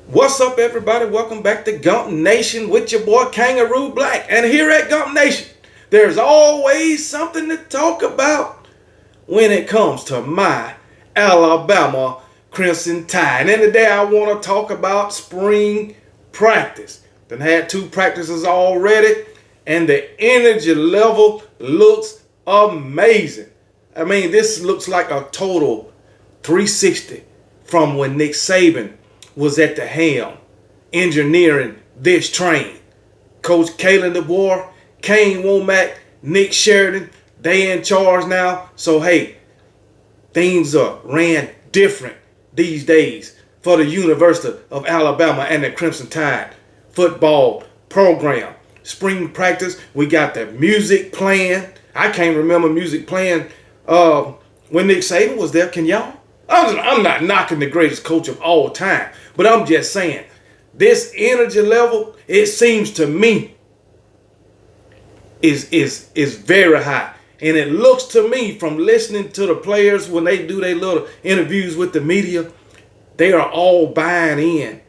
What's up, everybody? Welcome back to Gump Nation with your boy Kangaroo Black. And here at Gump Nation, there's always something to talk about when it comes to my Alabama Crimson Tide. And today I want to talk about spring practice. Then had two practices already, and the energy level looks amazing. I mean, this looks like a total 360 from when Nick Saban was at the helm, engineering this train. Coach Kalen DeBoer, Kane Womack, Nick Sheridan, they in charge now. So hey, things are ran different these days for the University of Alabama and the Crimson Tide football program. Spring practice, we got the music playing. I can't remember music playing when Nick Saban was there. Can y'all? I'm not knocking the greatest coach of all time, but I'm just saying this energy level, it seems to me, is very high. And it looks to me from listening to the players when they do their little interviews with the media, they are all buying in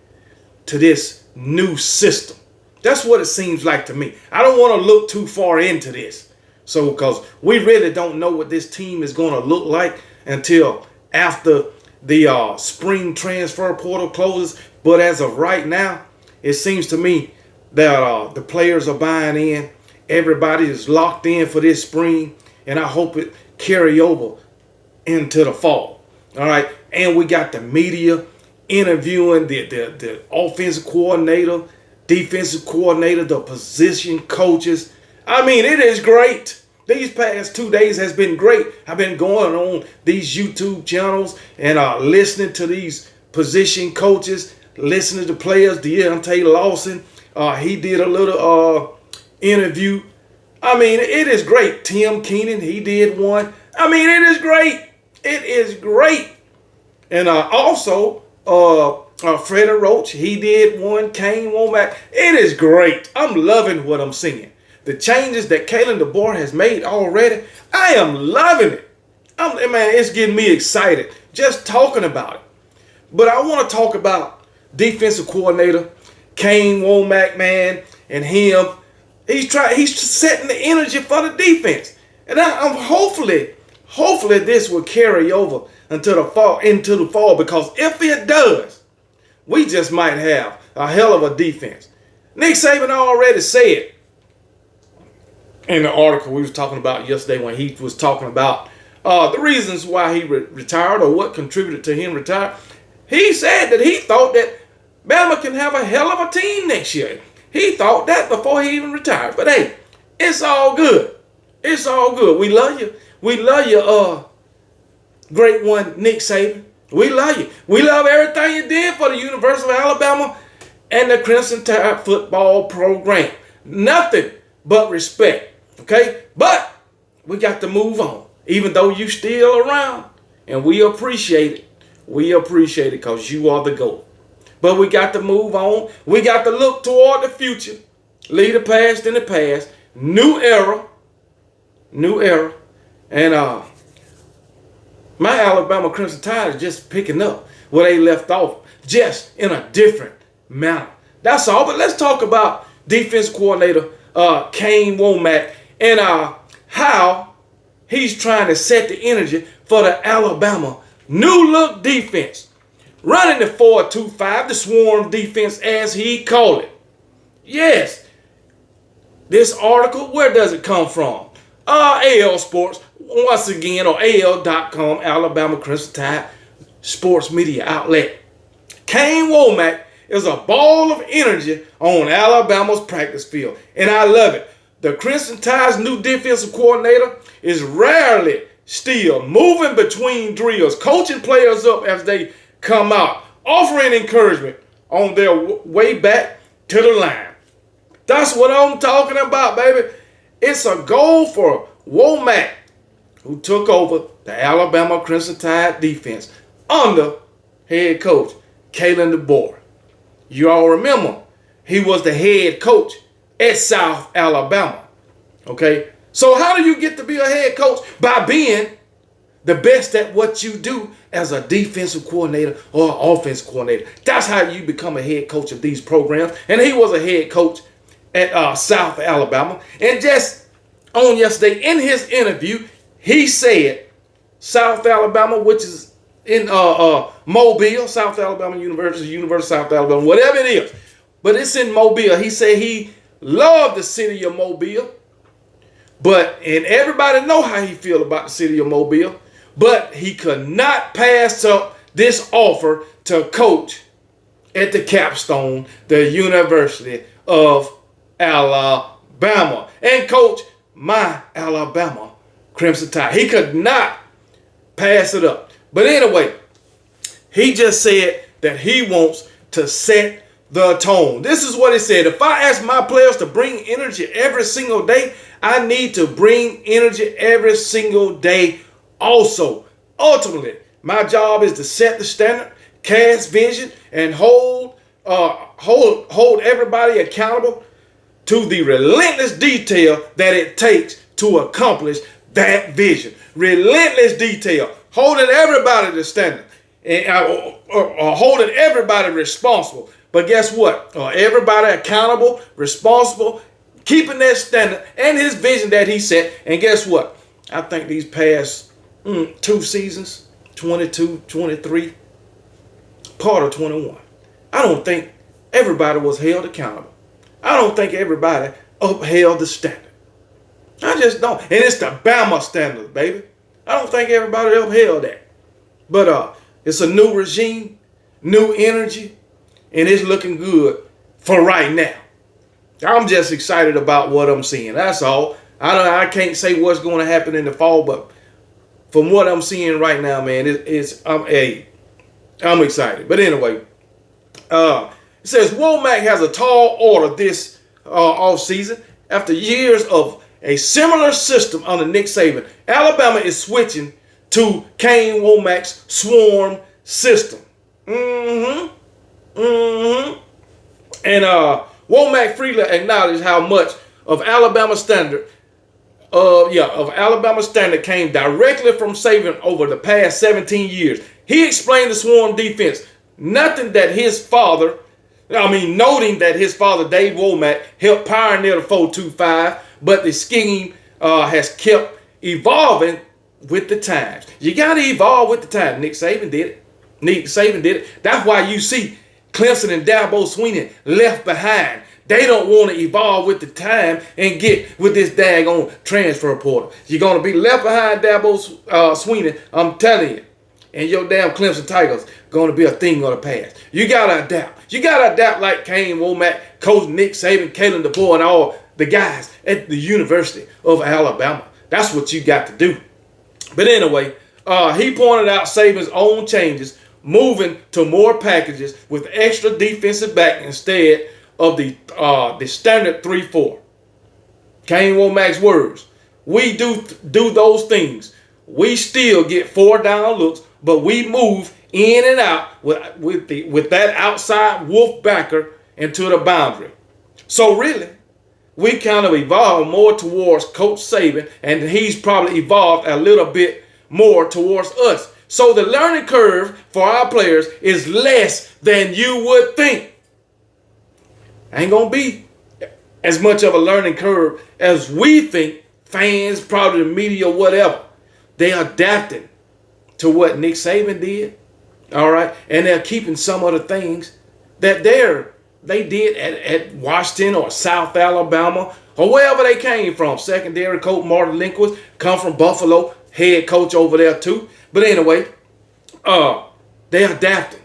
to this new system. That's what it seems like to me. I don't want to look too far into this. So, because we really don't know what this team is going to look like until after the spring transfer portal closes. But as of right now, it seems to me that the players are buying in. Everybody is locked in for this spring, and I hope it carry over into the fall. All right, and we got the media interviewing the offensive coordinator, defensive coordinator, the position coaches. I mean, it is great. These past 2 days has been great. I've been going on these YouTube channels and listening to these position coaches, listening to players. Deontay Lawson, he did a little interview. I mean, it is great. Tim Keenan, he did one. I mean, it is great. It is great. And also, Freddie Roach, he did one. Kane Womack. It is great. I'm loving what I'm seeing. The changes that Kalen DeBoer has made already, I am loving it. Man, it's getting me excited just talking about it. But I want to talk about defensive coordinator Kane Womack, man, and him. He's setting the energy for the defense, and I'm hopefully this will carry over into the fall. Because if it does, we just might have a hell of a defense. Nick Saban already said in the article we was talking about yesterday when he was talking about the reasons why he retired or what contributed to him retiring. He said that he thought that Bama can have a hell of a team next year. He thought that before he even retired. But hey, it's all good. It's all good. We love you. We love you, great one, Nick Saban. We love you. We love everything you did for the University of Alabama and the Crimson Tide football program. Nothing but respect. Okay? But we got to move on. Even though you still around. And we appreciate it. We appreciate it because you are the GOAT. But we got to move on. We got to look toward the future. Leave the past in the past. New era. New era. And my Alabama Crimson Tide is just picking up where they left off. Just in a different manner. That's all. But let's talk about defense coordinator Kane Womack and how he's trying to set the energy for the Alabama new look defense. Running the 4-2-5, the swarm defense as he called it. Yes, this article, where does it come from? AL Sports, once again, or AL.com, Alabama Crimson Tide sports media outlet. Kane Womack is a ball of energy on Alabama's practice field, and I love it. The Crimson Tide's new defensive coordinator is rarely still, moving between drills, coaching players up as they come out, offering encouragement on their way back to the line. That's what I'm talking about, baby. It's a goal for Womack, who took over the Alabama Crimson Tide defense under head coach Kalen DeBoer. You all remember, he was the head coach at South Alabama. Okay? So how do you get to be a head coach? By being the best at what you do as a defensive coordinator or offensive coordinator. That's how you become a head coach of these programs. And he was a head coach at South Alabama. And just on yesterday, in his interview, he said South Alabama, which is in Mobile, South Alabama University of South Alabama, whatever it is. But it's in Mobile. He said he loved the city of Mobile. And everybody know how he feel about the city of Mobile. But he could not pass up this offer to coach at the capstone, the University of Alabama, and coach my Alabama Crimson Tide. He could not pass it up. But anyway, he just said that he wants to set the tone. This is what he said. If I ask my players to bring energy every single day, I need to bring energy every single day also. Ultimately, my job is to set the standard, cast vision, and hold everybody accountable to the relentless detail that it takes to accomplish that vision. Relentless detail, holding everybody to standard, and holding everybody responsible. But guess what? Everybody accountable, responsible, keeping that standard and his vision that he set. And guess what? I think these past 2 seasons, 22, 23, part of 21, I don't think everybody was held accountable. I don't think everybody upheld the standard. I just don't. And it's the Bama standard, baby. I don't think everybody upheld that. But it's a new regime, new energy, and it's looking good for right now. I'm just excited about what I'm seeing. That's all. I can't say what's going to happen in the fall, but from what I'm seeing right now, man, I'm excited. But anyway, it says Womack has a tall order this offseason. After years of a similar system under Nick Saban, Alabama is switching to Kane Womack's swarm system. And Womack freely acknowledged how much of Alabama standard came directly from Saban over the past 17 years. He explained the swarm defense, noting that his father, Dave Womack, helped pioneer the 4-2-5, but the scheme has kept evolving with the times. You got to evolve with the times. Nick Saban did it. That's why you see Clemson and Dabo Swinney left behind. They don't want to evolve with the time and get with this daggone transfer portal. You're going to be left behind, Dabo Swinney, I'm telling you. And your damn Clemson Tigers going to be a thing of the past. You got to adapt. You got to adapt like Kane Womack, Coach Nick Saban, Kalen DeBoer, and all the guys at the University of Alabama. That's what you got to do. But anyway, he pointed out Saban's own changes, moving to more packages with extra defensive back instead of the standard 3-4. Kane Womack's words. We do those things. We still get 4 down looks, but we move in and out with that outside wolf backer into the boundary. So really, we kind of evolved more towards Coach Saban, and he's probably evolved a little bit more towards us. So the learning curve for our players is less than you would think. Ain't going to be as much of a learning curve as we think, fans, probably the media, whatever. They're adapting to what Nick Saban did, all right? And they're keeping some of the things that they did at Washington or South Alabama or wherever they came from. Secondary coach Martin Linquist come from Buffalo, head coach over there too. But anyway, they're adapting.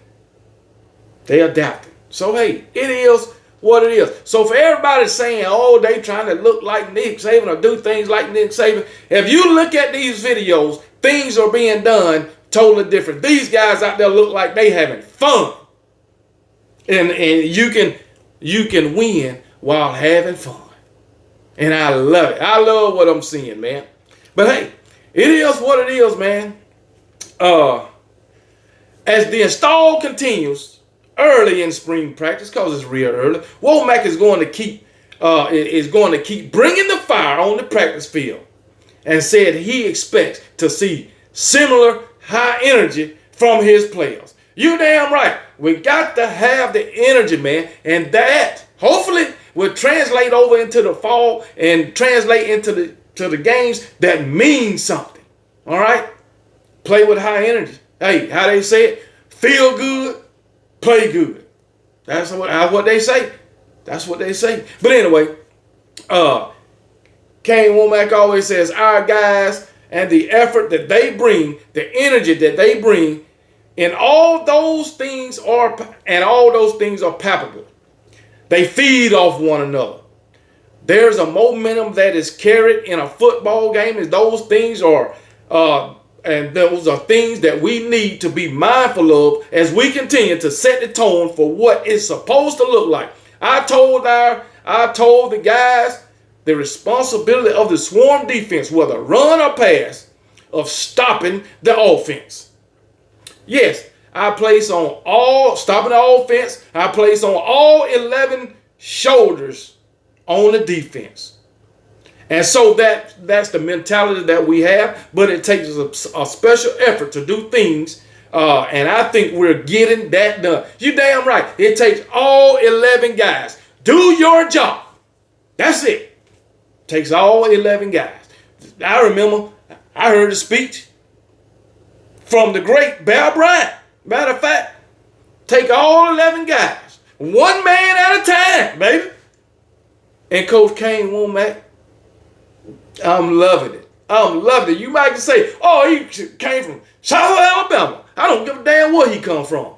So, hey, it is what it is. So for everybody saying, oh, they trying to look like Nick Saban or do things like Nick Saban, if you look at these videos, things are being done totally different. These guys out there look like they having fun. And you can win while having fun. And I love it. I love what I'm seeing, man. But hey, it is what it is, man. As the install continues early in spring practice, because it's real early, Womack is going to keep bringing the fire on the practice field, and said he expects to see similar high energy from his players. You damn right. We got to have the energy, man. And that hopefully will translate over into the fall and translate into the games that mean something. All right? Play with high energy. Hey, how they say it? Feel good, play good. That's what they say. That's what they say. But anyway, Kane Womack always says our guys and the effort that they bring, the energy that they bring, and all those things are palpable. They feed off one another. There's a momentum that is carried in a football game, and those things are things that we need to be mindful of as we continue to set the tone for what it's supposed to look like. I told the guys the responsibility of the swarm defense, whether run or pass, of stopping the offense. Yes, I place on all stopping the offense. I place on all 11 shoulders on the defense. And so that's the mentality that we have, but it takes a special effort to do things, and I think we're getting that done. You damn right. It takes all 11 guys. Do your job. That's it. Takes all 11 guys. I remember I heard a speech from the great Bear Bryant. Matter of fact, take all 11 guys, one man at a time, baby. And Coach Kane Womack, I'm loving it. I'm loving it. You might say, oh, he came from South Alabama. I don't give a damn where he come from.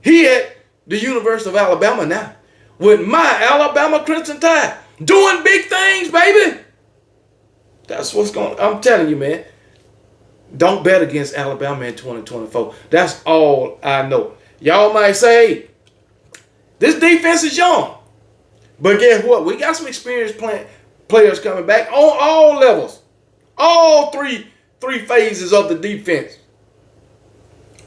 He at the University of Alabama now with my Alabama Crimson Tide doing big things, baby. That's what's going on. I'm telling you, man. Don't bet against Alabama in 2024. That's all I know. Y'all might say, this defense is young. But guess what? We got some experienced players coming back on all levels. All three phases of the defense.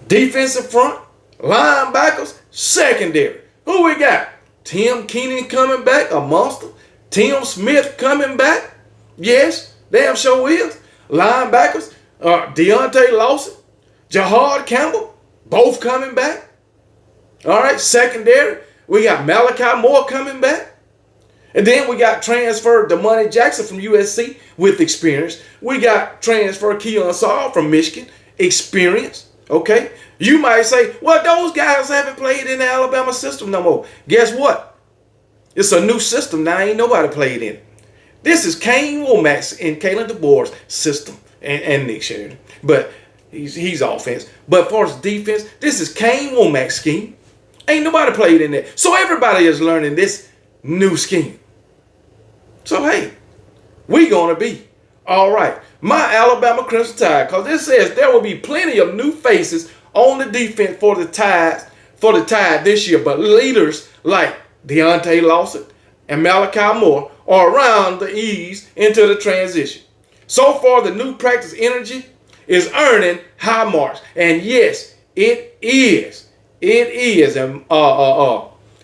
Defensive front, linebackers, secondary. Who we got? Tim Keenan coming back, a monster. Tim Smith coming back. Yes, damn sure is. Linebackers, Deontay Lawson, Jahad Campbell, both coming back. All right, secondary, we got Malachi Moore coming back. And then we got transfer Damani Jackson from USC with experience. We got transfer Keon Saul from Michigan, experience. Okay? You might say, well, those guys haven't played in the Alabama system no more. Guess what? It's a new system now. Ain't nobody played in it. This is Kane Womack's and Kalen DeBoer's system and Nick Saban. But he's offense. But for his defense, this is Kane Womack's scheme. Ain't nobody played in it. So everybody is learning this new scheme. So, hey, we going to be all right. My Alabama Crimson Tide, because this says there will be plenty of new faces on the defense for the Tide this year. But leaders like Deontay Lawson and Malachi Moore are around the ease into the transition. So far, the new practice energy is earning high marks. And yes, it is. It is. And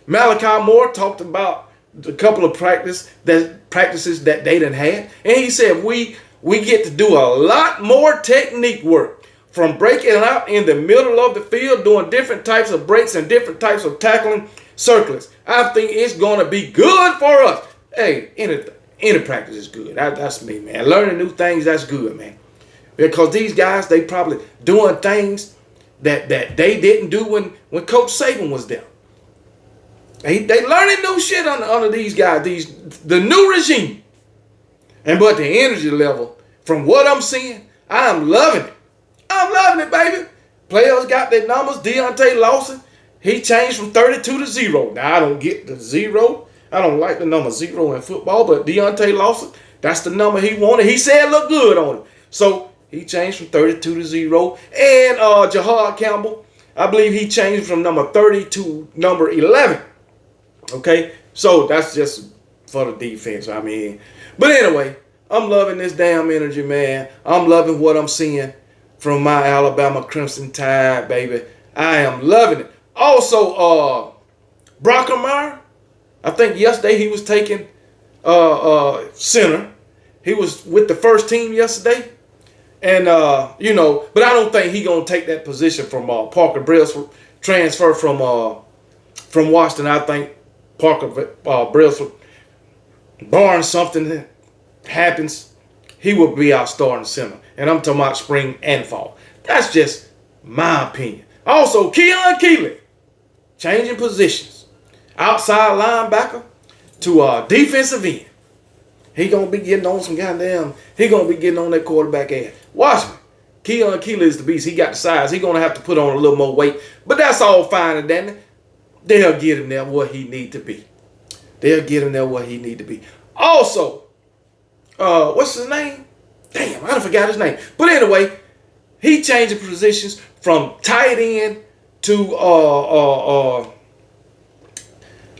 Malachi Moore talked about a couple of practices that they done had. And he said, we get to do a lot more technique work, from breaking out in the middle of the field, doing different types of breaks and different types of tackling circles. I think it's going to be good for us. Hey, any practice is good. That's me, man. Learning new things, that's good, man. Because these guys, they probably doing things that they didn't do when Coach Saban was there. They learning new shit under these guys, the new regime. But the energy level, from what I'm seeing, I'm loving it. I'm loving it, baby. Players got their numbers. Deontay Lawson, he changed from 32 to 0. Now, I don't get the 0. I don't like the number 0 in football, but Deontay Lawson, that's the number he wanted. He said it looked good on him. So he changed from 32 to 0. And Jahad Campbell, I believe he changed from number 30 to number 11. Okay, so that's just for the defense. I mean, but anyway, I'm loving this damn energy, man. I'm loving what I'm seeing from my Alabama Crimson Tide, baby. I am loving it. Also, Brockermeyer, I think yesterday he was taking center. He was with the first team yesterday. And but I don't think he gonna take that position from Parker Brailsford, transfer from Washington. I think Parker Brailsford, barring something that happens, he will be our starting center. And I'm talking about spring and fall. That's just my opinion. Also, Keon Keeley, changing positions. Outside linebacker to defensive end. He gonna be getting on some he gonna be getting on that quarterback ass. Watch me. Keon Keeley is the beast. He got the size. He gonna have to put on a little more weight. But that's all fine and dandy. They'll get him there where he need to be. They'll get him there where he need to be. Also, what's his name? Damn, I done forgot his name. But anyway, he changing positions from tight end to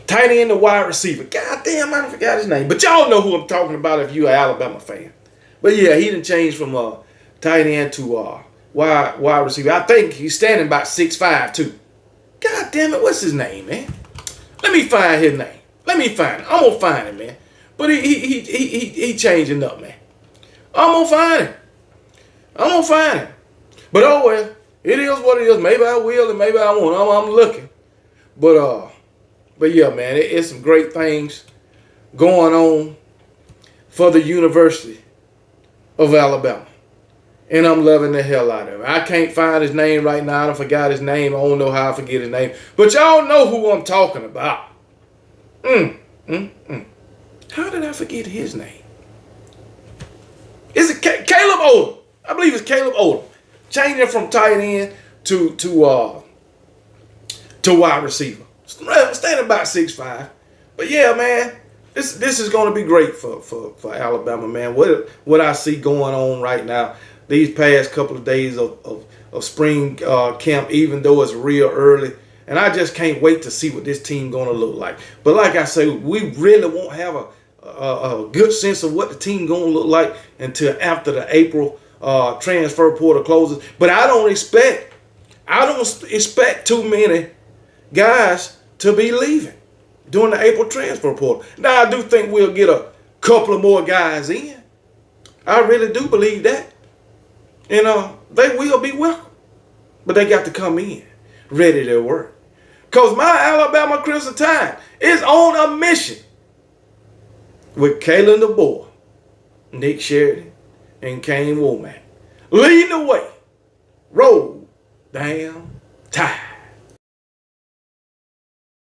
tight end to wide receiver. God damn, I done forgot his name. But y'all know who I'm talking about if you're an Alabama fan. But yeah, he done changed from tight end to wide receiver. I think he's standing about 6'5" too. God damn it, what's his name, man? Let me find his name. Let me find him. I'm gonna find him, man. But he changing up, man. I'm gonna find him. I'm gonna find him. But oh well, it is what it is. Maybe I will and maybe I won't. I'm looking. But yeah, man, it's some great things going on for the University of Alabama. And I'm loving the hell out of it. I can't find his name right now. I forgot his name. I don't know how I forget his name. But y'all know who I'm talking about. How did I forget his name? Is it Caleb Odom? I believe it's Caleb Odom. Changing from tight end to wide receiver. Standing about 6'5". But yeah, man, this is going to be great for Alabama, man. What I see going on right now, these past couple of days of spring camp, even though it's real early, and I just can't wait to see what this team going to look like. But like I say, we really won't have a good sense of what the team going to look like until after the April transfer portal closes. But I don't expect too many guys to be leaving during the April transfer portal. Now, I do think we'll get a couple of more guys in. I really do believe that. And they will be welcome. But they got to come in ready to work. Because my Alabama Crimson Tide is on a mission with Kalen DeBoer, Nick Sheridan, and Kane Womack leading the way. Roll damn Tide.